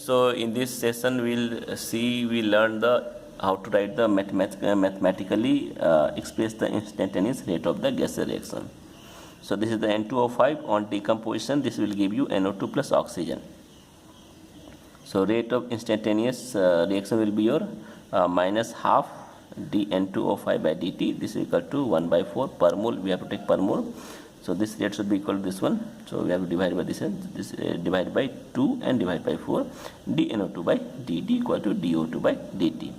So in this session we learn the how to write the mathematically express the instantaneous rate of the gas reaction. So this is the N2O5 on decomposition. This will give you NO2 plus oxygen. So rate of instantaneous reaction will be your minus half dN2O5 by dt. This is equal to 1 by 4 per mole. We have to take per mole. So this rate should be equal to this one. So we have to divide by this divide by 2 and divide by 4. dNO2 by dt equal to dO2 by dt.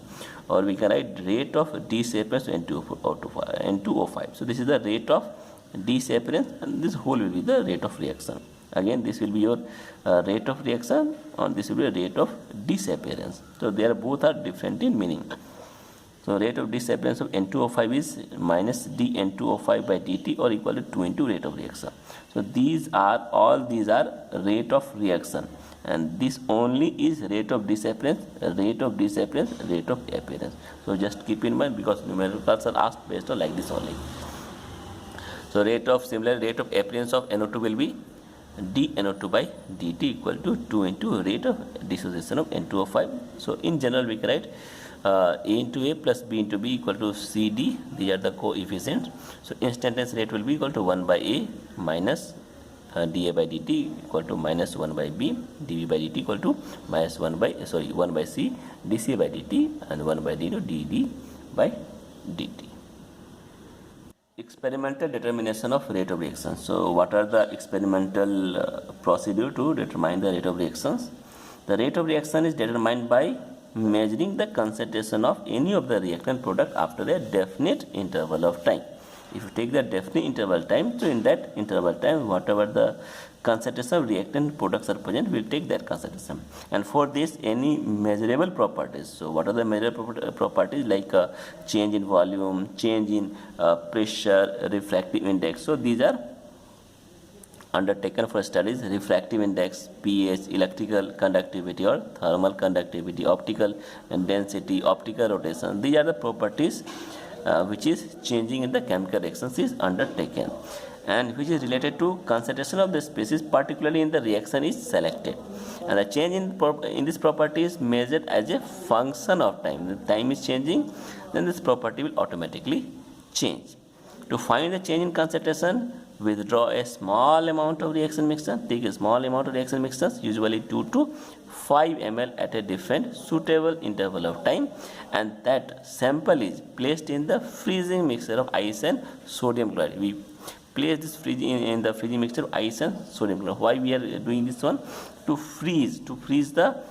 Or we can write rate of disappearance N2O5. So this is the rate of disappearance and this whole will be the rate of reaction. Again this will be your rate of reaction and this will be a rate of disappearance. So they are both are different in meaning. So rate of disappearance of N2O5 is minus dN2O5 by dt or equal to 2 into rate of reaction. So these are rate of reaction and this only is rate of disappearance, rate of disappearance, rate of appearance. So just keep in mind because numericals are asked based on like this only. So rate of appearance of NO2 will be dNO2 by dt equal to 2 into rate of dissociation of N2O5. So in general we can write A into A plus B into B equal to CD. These are the coefficients. So instantaneous rate will be equal to 1 by A minus dA by dt equal to minus 1 by B, dV by dt equal to minus 1 by C dC by dt and 1 by d dD by dt. Experimental determination of rate of reaction. So what are the experimental procedure to determine the rate of reactions? The rate of reaction is determined by measuring the concentration of any of the reactant product after a definite interval of time. If you take the definite interval time, so in that interval time whatever the concentration of reactant products are present, we will take that concentration. And for this any measurable properties. So what are the measurable properties like change in volume, change in pressure, refractive index. So these are undertaken for studies: refractive index, pH, electrical conductivity or thermal conductivity, optical density, optical rotation. These are the properties which is changing in the chemical reactions is undertaken and which is related to concentration of the species, particularly in the reaction is selected. And the change in this property is measured as a function of time. The time is changing, then this property will automatically change. To find the change in concentration, withdraw a small amount of reaction mixture. Take a small amount of reaction mixtures, usually 2 to 5 ml at a different suitable interval of time, and that sample is placed in the freezing mixture of ice and sodium chloride. We place this in the freezing mixture of ice and sodium chloride. Why we are doing this one? To freeze the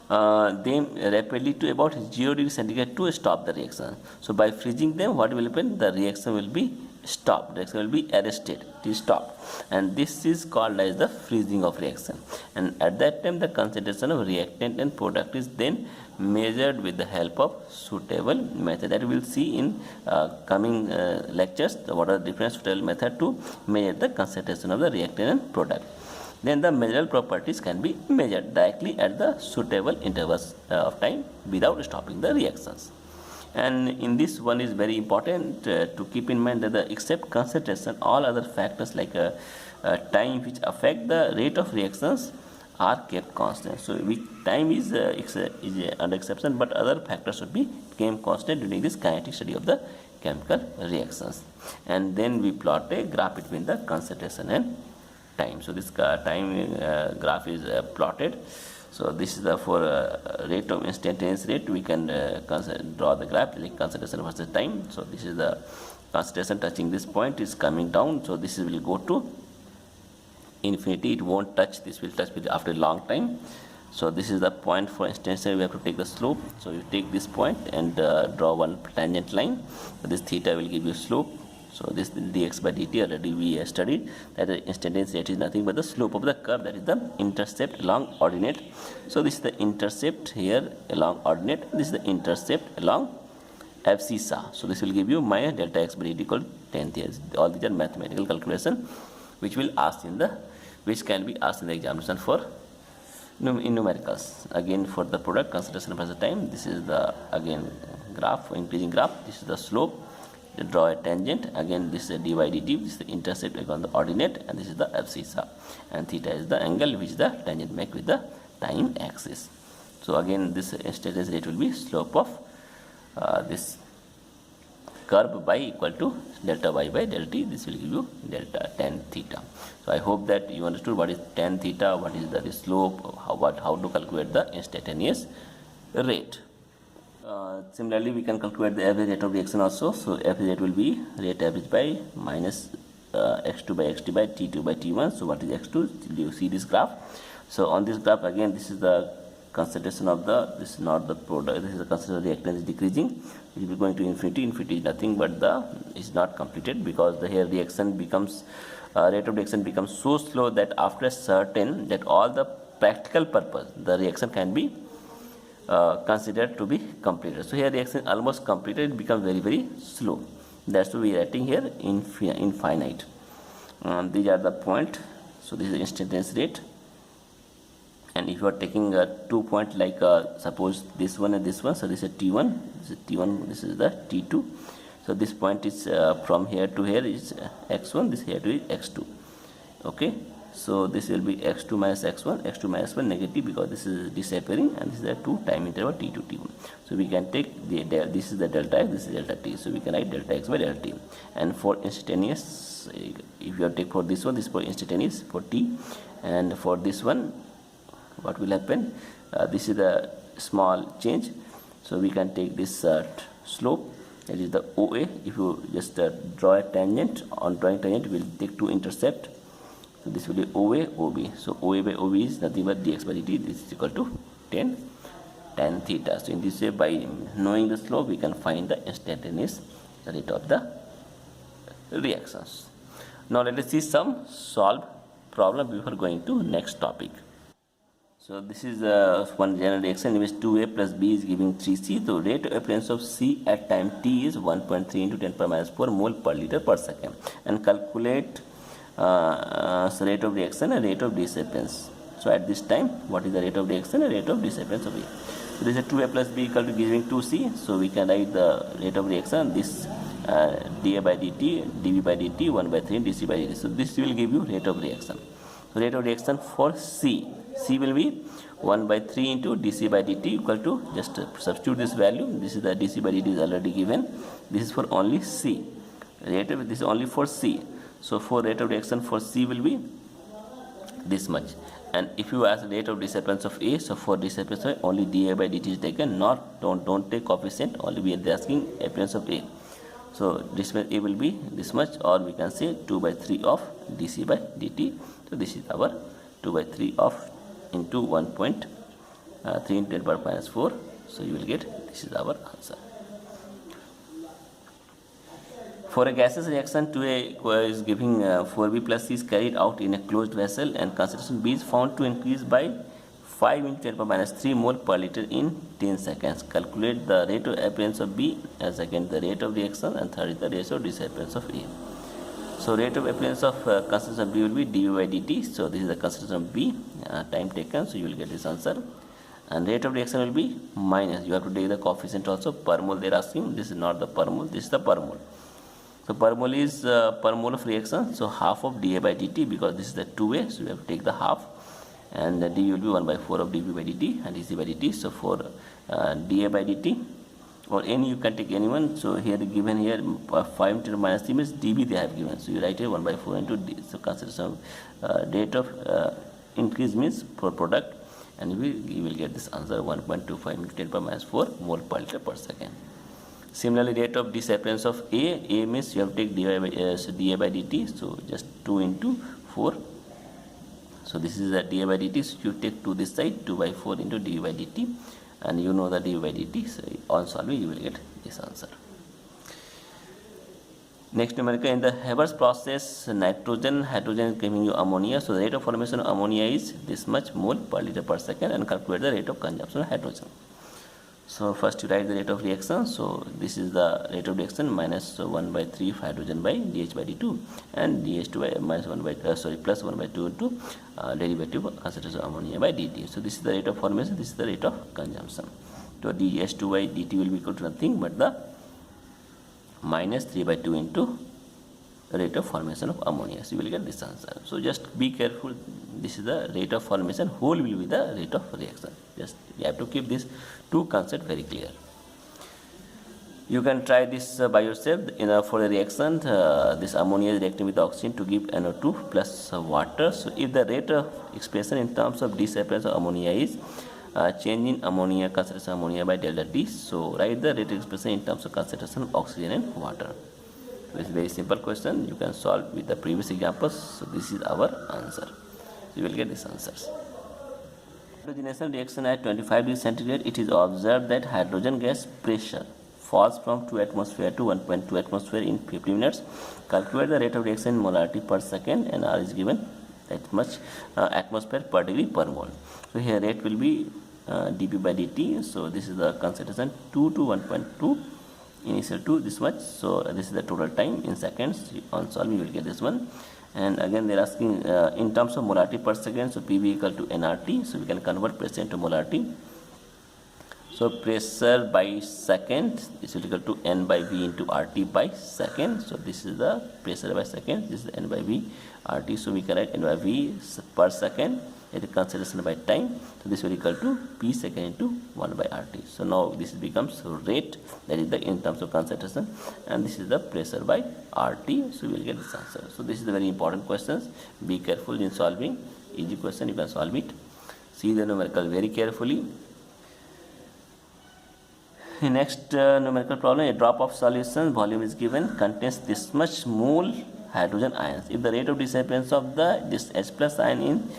them rapidly to about 0 degree centigrade to stop the reaction. So by freezing them, what will happen? The reaction will be stopped. The reaction will be arrested. It is stopped, and this is called as the freezing of reaction. And at that time, the concentration of reactant and product is then measured with the help of suitable method that we will see in coming lectures. What are the different suitable method to measure the concentration of the reactant and product. Then the measurable properties can be measured directly at the suitable intervals of time without stopping the reactions. And in this one is very important to keep in mind that the except concentration, all other factors like time which affect the rate of reactions are kept constant. So time is under exception, but other factors should be kept constant during this kinetic study of the chemical reactions. And then we plot a graph between the concentration and time. So this time graph is plotted. So this is the for rate of instantaneous rate. We can draw the graph like concentration versus time. So this is the concentration touching this point is coming down. So this will go to infinity. It won't touch. This will touch with after a long time. So this is the point for instance. We have to take the slope. So you take this point and draw one tangent line. So this theta will give you slope. So this dx by dt already we studied that the instantaneous rate is nothing but the slope of the curve, that is the intercept along ordinate. So this is the intercept here along ordinate. This is the intercept along abscissa. So this will give you minus delta x by dt equal to 10 years. All these are mathematical calculation which can be asked in the examination for in numericals. Again for the product concentration versus time. This is the again graph, increasing graph. This is the slope. Draw a tangent. Again this is a dy dt. This is the intercept on the ordinate, and this is the abscissa, and theta is the angle which the tangent make with the time axis. So again this steady rate will be slope of this curve by equal to delta y by delta t. This will give you delta tan theta. So I hope that you understood what is tan theta, what is the slope, how to calculate the instantaneous rate. Similarly, we can calculate the average rate of reaction also. So average rate will be rate average by minus x2 by xt by t2 by t1. So what is x2? You see this graph. So on this graph again, this is the concentration of this is not the product, this is the concentration of the reactant is decreasing. It will be going to infinity. Infinity is nothing but is not completed, because the here reaction becomes rate of reaction becomes so slow that after a certain that all the practical purpose the reaction can be considered to be completed. So here reaction almost completed, it becomes very slow. That's why we are writing here infinite. These are the point. So this is instantaneous rate. And if you are taking 2 points like suppose this one and this one, so this is T1, this is T1, this is the T2. So this point is from here to here is x1, this here to is x2. Okay, so this will be x2 minus x1, x2 minus 1 negative, because this is disappearing, and this is the 2 time interval T2 T1. So we can take this is the delta x, this is delta t, so we can write delta x by delta t. And for instantaneous, if you take for this one, this for instantaneous for t, and for this one what will happen, this is the small change, so we can take this slope, that is the OA. If you just draw a tangent, on drawing tangent we will take two intercept, so this will be OA OB. So OA by OB is nothing but dx by dt. This is equal to tan theta. So in this way, by knowing the slope, we can find the instantaneous rate of the reactions. Now let us see some solved problem before going to next topic. So this is one general reaction in which 2A plus B is giving 3C. The rate of appearance of C at time t is 1.3 into 10 power minus 4 mole per liter per second. And calculate rate of reaction and rate of disappearance. So at this time, what is the rate of reaction and rate of disappearance of A? So this is 2A plus B equal to giving 2C. So we can write the rate of reaction, this dA by dt, dV by dt, 1 by 3 dC by dt. So this will give you rate of reaction. So rate of reaction for C. C will be 1 by 3 into dC by dt equal to, just substitute this value. This is the dC by dt is already given. This is for only C. Rate of this is only for C. So for rate of reaction for C will be this much. And if you ask rate of disappearance of A, so for disappearance only dA by dt is taken. Not don't take coefficient. Only we are asking appearance of A. So this A will be this much, or we can say 2 by 3 of dC by dt. So this is our 2 by 3 of into 1.3 into 10 power minus 4. So you will get, this is our answer. For a gaseous reaction, 2A is giving 4B plus C is carried out in a closed vessel, and concentration B is found to increase by 5 into 10 power minus 3 mole per liter in 10 seconds. Calculate the rate of appearance of B, and second the rate of reaction, and third is the rate of disappearance of A. So rate of appearance of concentration of B will be dV by dt. So this is the concentration of B, time taken, so you will get this answer. And rate of reaction will be minus, you have to take the coefficient also. Per mole they are asking, this is not the per mole, this is the per mole. So per mole is per mole of reaction, so half of dA by dt, because this is the 2A, so you have to take the half, and the dV will be 1 by 4 of dV by dt and dC by dt. So for dA by dt, or any, you can take anyone. So here given here 5 into minus 3 means dB they have given, so you write here 1 by 4 into d. So consider some rate of increase means for product, and you will get this answer 1.25 into 10 power minus 4 mole per liter per second. Similarly, rate of disappearance of A means you have to take dA by dt, so just 2 into 4. So this is the dA by dt, so you take to this side, 2 by 4 into dV by dt, and you know the dV by dt, so on solving you will get this answer. Next numerical, in the Haber's process, hydrogen is giving you ammonia, so the rate of formation of ammonia is this much mole per liter per second, and calculate the rate of consumption of hydrogen. So first you write the rate of reaction. So this is the rate of reaction, minus 1 by 3 of hydrogen by dH by d2, and dH2 by minus 1 by plus 1 by 2 into derivative of concentration of ammonia by dt. So this is the rate of formation, this is the rate of consumption. So dH2 by dt will be equal to nothing but the minus 3 by 2 into rate of formation of ammonia. So you will get this answer. So just be careful. This is the rate of formation. Whole will be the rate of reaction. Just you have to keep these two concepts very clear. You can try this by yourself. For the reaction, this ammonia is reacting with oxygen to give NO2 plus water. So if the rate of expression in terms of disappearance of ammonia is change in ammonia, concentration of ammonia by delta T. So write the rate of expression in terms of concentration of oxygen and water. So it's a very simple question. You can solve with the previous examples. So this is our answer. So you will get these answers. Hydrogenation reaction at 25 degrees centigrade. It is observed that hydrogen gas pressure falls from 2 atmosphere to 1.2 atmosphere in 50 minutes. Calculate the rate of reaction in molarity per second, and R is given that much atmosphere per degree per mole. So here rate will be dP by dt. So this is the concentration 2 to 1.2, initial to this much. So this is the total time in seconds. On solving you will get this one. And again they are asking in terms of molarity per second. So PV equal to nRT. So we can convert pressure into molarity. So pressure by second is equal to N by V into RT by second. So this is the pressure by second. This is N by V RT. So we can write N by V per second at the concentration by time. So this will equal to P second into 1 by RT. So now this becomes rate, that is the in terms of concentration, and this is the pressure by RT. So we will get this answer. So this is the very important questions. Be careful in solving. Easy question, you can solve it. See the numerical very carefully. Next numerical problem, a drop of solution volume is given, contains this much mole hydrogen ions. If the rate of disappearance of this H plus ion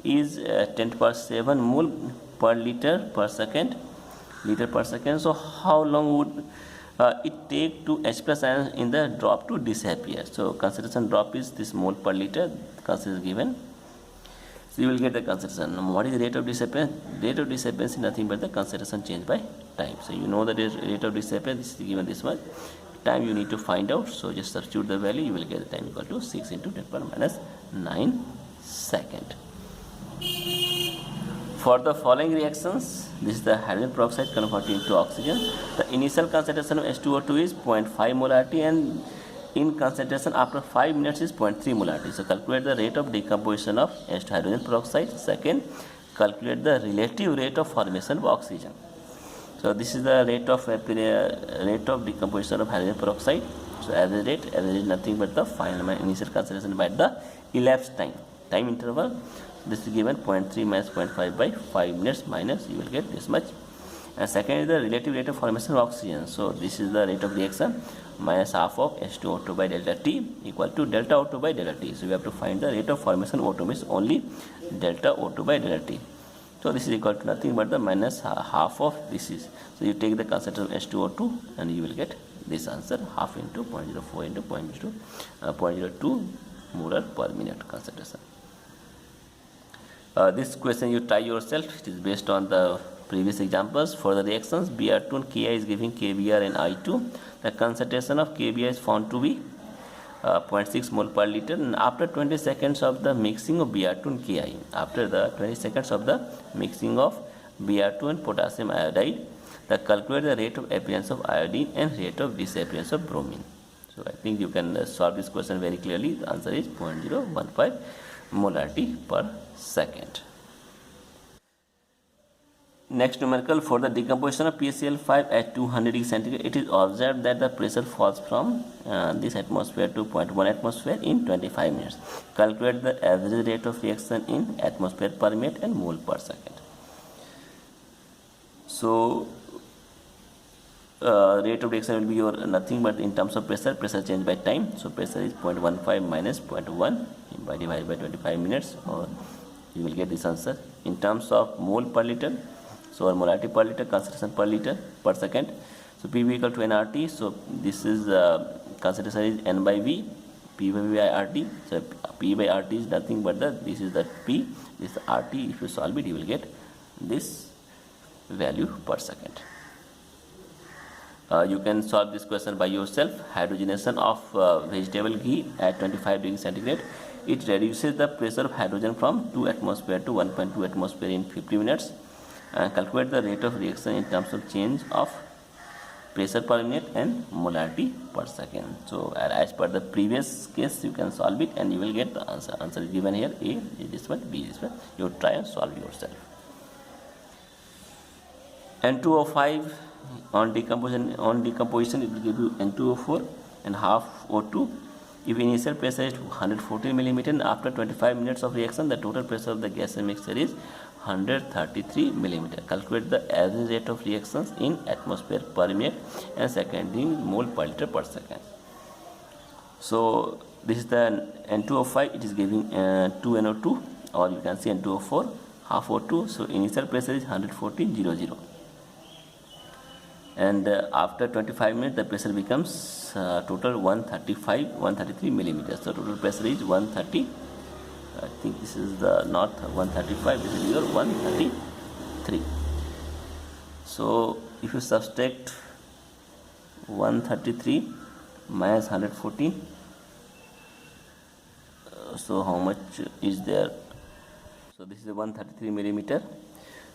is 10 to the power 7 mole per liter per second, so how long would it take to H plus ion in the drop to disappear? So concentration drop is this mole per liter, concentration is given. So you will get the concentration. What is the rate of disappearance? Rate of disappearance is nothing but the concentration change by time. So you know the rate of disappearance, this is given this much. Time you need to find out. So just substitute the value, you will get the time equal to 6 into 10 to the power minus 9 second. For the following reactions, this is the hydrogen peroxide converted into oxygen. The initial concentration of H2O2 is 0.5 molarity, and in concentration after 5 minutes is 0.3 molarity. So calculate the rate of decomposition of H2 hydrogen peroxide. Second, calculate the relative rate of formation of oxygen. So this is the rate of decomposition of hydrogen peroxide. So average rate is nothing but the final initial concentration by the elapsed time interval. This is given 0.3 minus 0.5 by 5 minutes minus, you will get this much. And second is the relative rate of formation of oxygen. So this is the rate of reaction minus half of H2O2 by delta T equal to delta O2 by delta T. So we have to find the rate of formation O2, means only delta O2 by delta T. So this is equal to nothing but the minus half of this is. So you take the concentration of H2O2 and you will get this answer, half into 0.04 into 0.02 molar per minute concentration. This question you try yourself. It is based on the previous examples. For the reactions, Br2 and Ki is giving Kbr and I2. The concentration of Kbr is found to be 0.6 mole per liter, and after 20 seconds of the mixing of Br2 and Ki, after the 20 seconds of the mixing of Br2 and potassium iodide, the calculate the rate of appearance of iodine and rate of disappearance of bromine. So I think you can solve this question very clearly. The answer is 0.015 molarity per second. Next numerical, for the decomposition of PaCl5 at 200 degrees centigrade, it is observed that the pressure falls from this atmosphere to 0.1 atmosphere in 25 minutes. Calculate the average rate of reaction in atmosphere per minute and mole per second. So rate of reaction will be your nothing but in terms of pressure change by time. So pressure is 0.15 minus 0.1 by divided by 25 minutes, or you will get this answer. In terms of mole per liter, so molarity per liter, concentration per liter per second. So PV equal to nRT. So this is concentration is N by V, P by V by RT. So P by RT is nothing but this is the P, this is RT. If you solve it, you will get this value per second. You can solve this question by yourself. Hydrogenation of vegetable ghee at 25 degrees centigrade. It reduces the pressure of hydrogen from 2 atmosphere to 1.2 atmosphere in 50 minutes. Calculate the rate of reaction in terms of change of pressure per minute and molarity per second. So as per the previous case, you can solve it and you will get the answer. Answer is given here, A is this one, B is this one. You try and solve yourself. N2O5 on decomposition it will give you N2O4 and half O2. If initial pressure is 114 mm and after 25 minutes of reaction, the total pressure of the gas mixture is 133 mm. Calculate the average rate of reactions in atmosphere per minute and second in mole per liter per second. So this is the N2O5. It is giving 2NO2, or you can see N2O4 half O2. So initial pressure is 114.00. And after 25 minutes the pressure becomes total 133 millimeters. So total pressure is 130. I think this is the not 135, this is your 133. So if you subtract 133 minus 114, so how much is there? So this is 133 millimeter.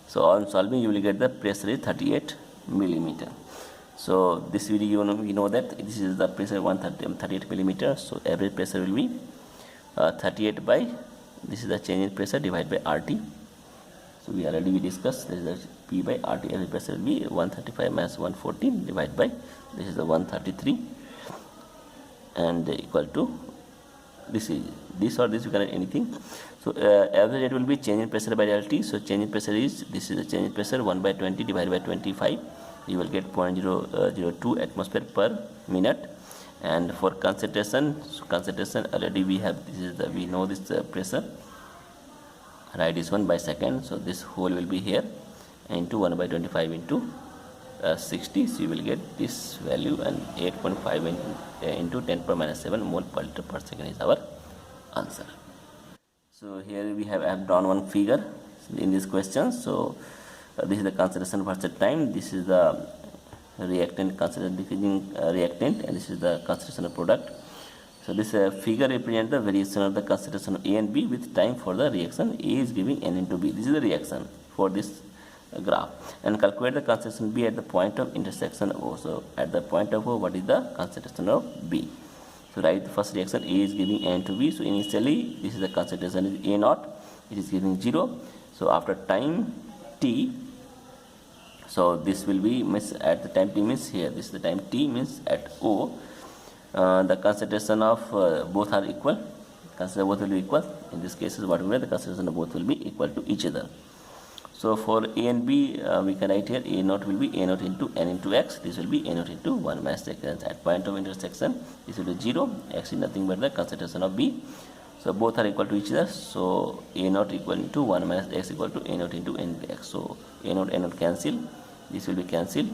So on solving you will get the pressure is 38 millimeter. So this video we know that this is the pressure 138 millimeter. So average pressure will be 38 by, this is the change in pressure divided by RT. So we discussed this is the P by RT. Average pressure will be 135 minus 114 divided by, this is the 133, and equal to this is this or this, you can add anything. So average rate will be change in pressure by delta T. So change in pressure is, this is the change in pressure 1 by 20 divided by 25. You will get 0.002 atmosphere per minute. And for concentration, already we have, this is the, we know this pressure, right, is 1 by second. So this whole will be here into 1 by 25 into 60. So you will get this value, and 8.5 into 10 per minus 7 mole per liter per second is our answer. So here we have drawn one figure in this question. So this is the concentration versus time. This is the reactant, concentration decreasing reactant, and this is the concentration of product. So this figure represents the variation of the concentration of A and B with time for the reaction. A is giving N into B. This is the reaction for this graph. And calculate the concentration B at the point of intersection O. So at the point of O, what is the concentration of B? So write the first reaction, A is giving N to B. So initially this is the concentration is A naught. It is giving 0. So after time T, so this will be means at the time T means here, this is the time T means at O, the concentration of both are equal. Concentration both will be equal. In this case, what will be the concentration of both will be equal to each other. So for A and B, we can write here A naught will be A naught into N into X. This will be A naught into 1 mass seconds. At point of intersection, this will be 0. X is nothing but the concentration of B. So both are equal to each other. So A naught equal to 1 minus X equal to A naught into N into X. So A naught cancel. This will be cancelled.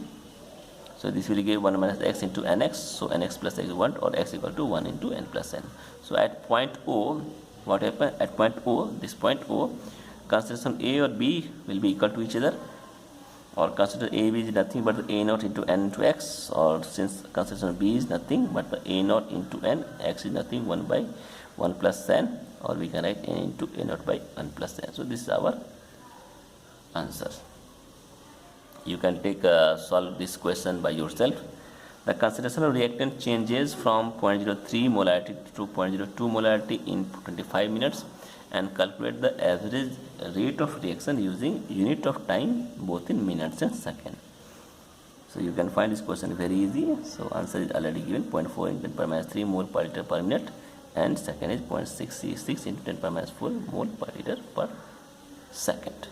So this will give 1 minus X into NX. So NX plus X 1, or X equal to 1 into N plus N. So at point O, what happened? At point O, this point O, concentration A or B will be equal to each other, or concentration A B is nothing but the A naught into N into X, or since concentration B is nothing but the A naught into N, X is nothing 1 by 1 plus N, or we can write N into A naught by 1 plus N. So this is our answer. You can take solve this question by yourself. The concentration of reactant changes from 0.03 molarity to 0.02 molarity in 25 minutes, and calculate the average rate of reaction using unit of time both in minutes and seconds. So you can find this question very easy. So answer is already given, 0.4 into 10 per minus 3 mole per liter per minute, and second is 0.636 into 10 per minus 4 mole per liter per second.